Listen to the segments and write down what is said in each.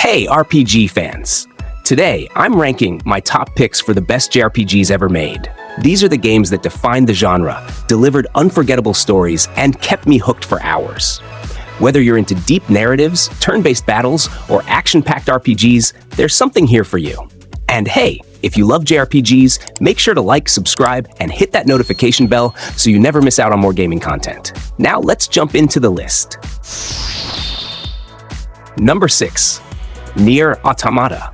Hey, RPG fans! Today, I'm ranking my top picks for the best JRPGs ever made. These are the games that defined the genre, delivered unforgettable stories, and kept me hooked for hours. Whether you're into deep narratives, turn-based battles, or action-packed RPGs, there's something here for you. And hey, if you love JRPGs, make sure to like, subscribe, and hit that notification bell so you never miss out on more gaming content. Now let's jump into the list. Number 6. NieR Automata.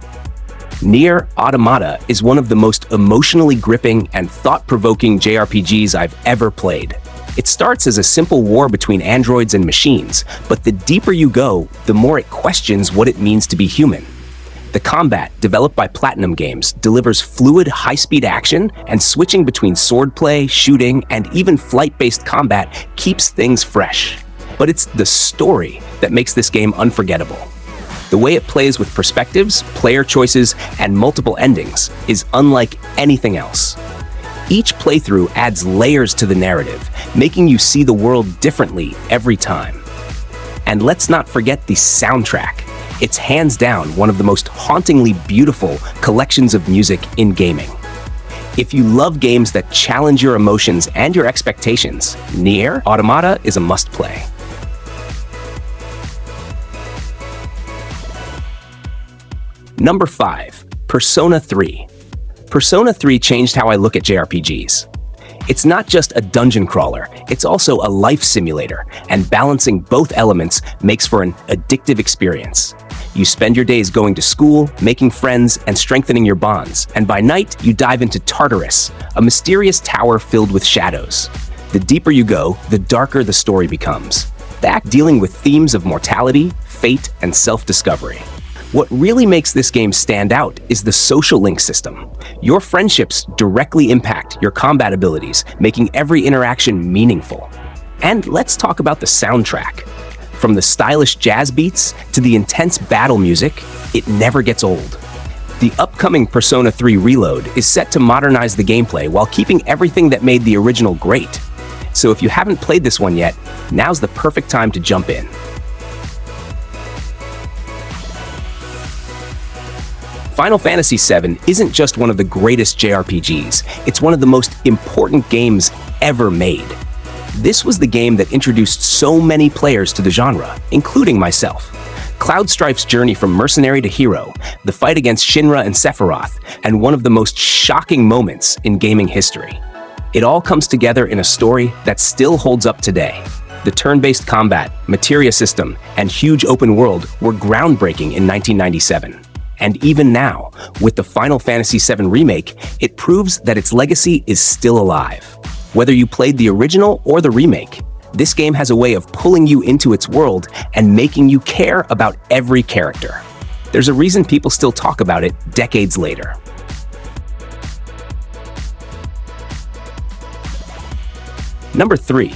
NieR Automata is one of the most emotionally gripping and thought-provoking JRPGs I've ever played. It starts as a simple war between androids and machines, but the deeper you go, the more it questions what it means to be human. The combat, developed by Platinum Games, delivers fluid, high-speed action, and switching between swordplay, shooting, and even flight-based combat keeps things fresh. But it's the story that makes this game unforgettable. The way it plays with perspectives, player choices, and multiple endings is unlike anything else. Each playthrough adds layers to the narrative, making you see the world differently every time. And let's not forget the soundtrack. It's hands down one of the most hauntingly beautiful collections of music in gaming. If you love games that challenge your emotions and your expectations, NieR Automata is a must-play. Number 5. Persona 3. Persona 3 changed how I look at JRPGs. It's not just a dungeon crawler, it's also a life simulator, and balancing both elements makes for an addictive experience. You spend your days going to school, making friends, and strengthening your bonds, and by night, you dive into Tartarus, a mysterious tower filled with shadows. The deeper you go, the darker the story becomes, dealing with themes of mortality, fate, and self-discovery. What really makes this game stand out is the social link system. Your friendships directly impact your combat abilities, making every interaction meaningful. And let's talk about the soundtrack. From the stylish jazz beats to the intense battle music, it never gets old. The upcoming Persona 3 Reload is set to modernize the gameplay while keeping everything that made the original great. So if you haven't played this one yet, now's the perfect time to jump in. Final Fantasy VII isn't just one of the greatest JRPGs, it's one of the most important games ever made. This was the game that introduced so many players to the genre, including myself. Cloud Strife's journey from mercenary to hero, the fight against Shinra and Sephiroth, and one of the most shocking moments in gaming history. It all comes together in a story that still holds up today. The turn-based combat, materia system, and huge open world were groundbreaking in 1997. And even now, with the Final Fantasy VII Remake, it proves that its legacy is still alive. Whether you played the original or the remake, this game has a way of pulling you into its world and making you care about every character. There's a reason people still talk about it decades later. Number 3.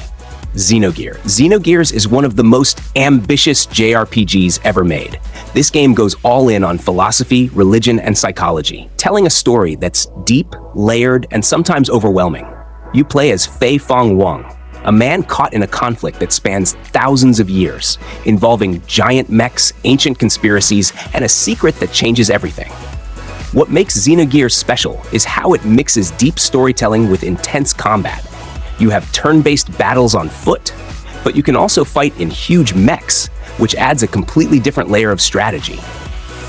Xenogears. Xenogears is one of the most ambitious JRPGs ever made. This game goes all in on philosophy, religion, and psychology, telling a story that's deep, layered, and sometimes overwhelming. You play as Fei Fong Wang, a man caught in a conflict that spans thousands of years, involving giant mechs, ancient conspiracies, and a secret that changes everything. What makes Xenogears special is how it mixes deep storytelling with intense combat. You have turn-based battles on foot, but you can also fight in huge mechs, which adds a completely different layer of strategy.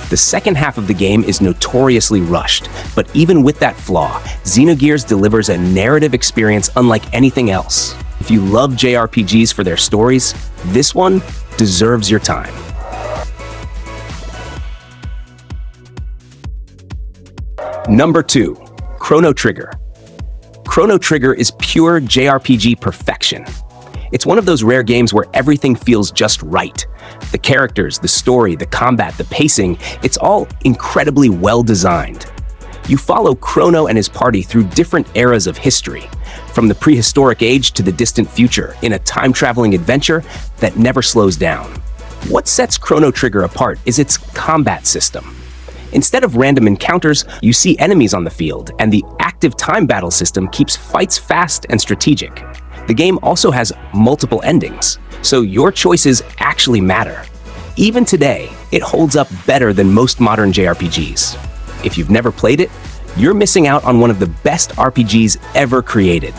The second half of the game is notoriously rushed, but even with that flaw, Xenogears delivers a narrative experience unlike anything else. If you love JRPGs for their stories, this one deserves your time. Number 2. Chrono Trigger. Chrono Trigger is pure JRPG perfection. It's one of those rare games where everything feels just right. The characters, the story, the combat, the pacing, it's all incredibly well designed. You follow Chrono and his party through different eras of history, from the prehistoric age to the distant future, in a time-traveling adventure that never slows down. What sets Chrono Trigger apart is its combat system. Instead of random encounters, you see enemies on the field, and the active time battle system keeps fights fast and strategic. The game also has multiple endings, so your choices actually matter. Even today, it holds up better than most modern JRPGs. If you've never played it, you're missing out on one of the best RPGs ever created.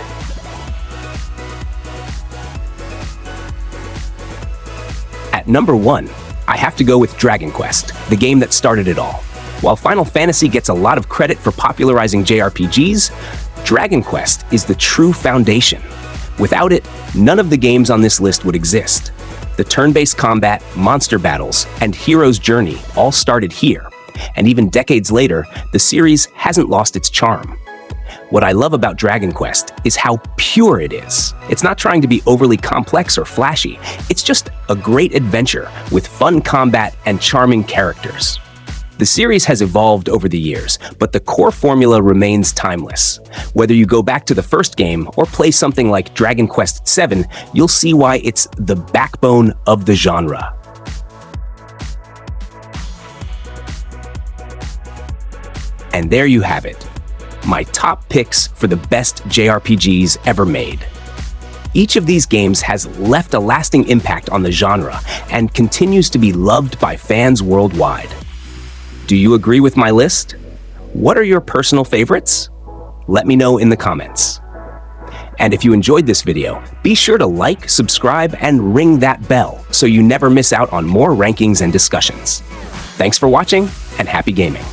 At number 1, I have to go with Dragon Quest, the game that started it all. While Final Fantasy gets a lot of credit for popularizing JRPGs, Dragon Quest is the true foundation. Without it, none of the games on this list would exist. The turn-based combat, monster battles, and hero's journey all started here, and even decades later, the series hasn't lost its charm. What I love about Dragon Quest is how pure it is. It's not trying to be overly complex or flashy. It's just a great adventure with fun combat and charming characters. The series has evolved over the years, but the core formula remains timeless. Whether you go back to the first game or play something like Dragon Quest VII, you'll see why it's the backbone of the genre. And there you have it, my top picks for the best JRPGs ever made. Each of these games has left a lasting impact on the genre and continues to be loved by fans worldwide. Do you agree with my list? What are your personal favorites? Let me know in the comments. And if you enjoyed this video, be sure to like, subscribe, and ring that bell so you never miss out on more rankings and discussions. Thanks for watching, and happy gaming.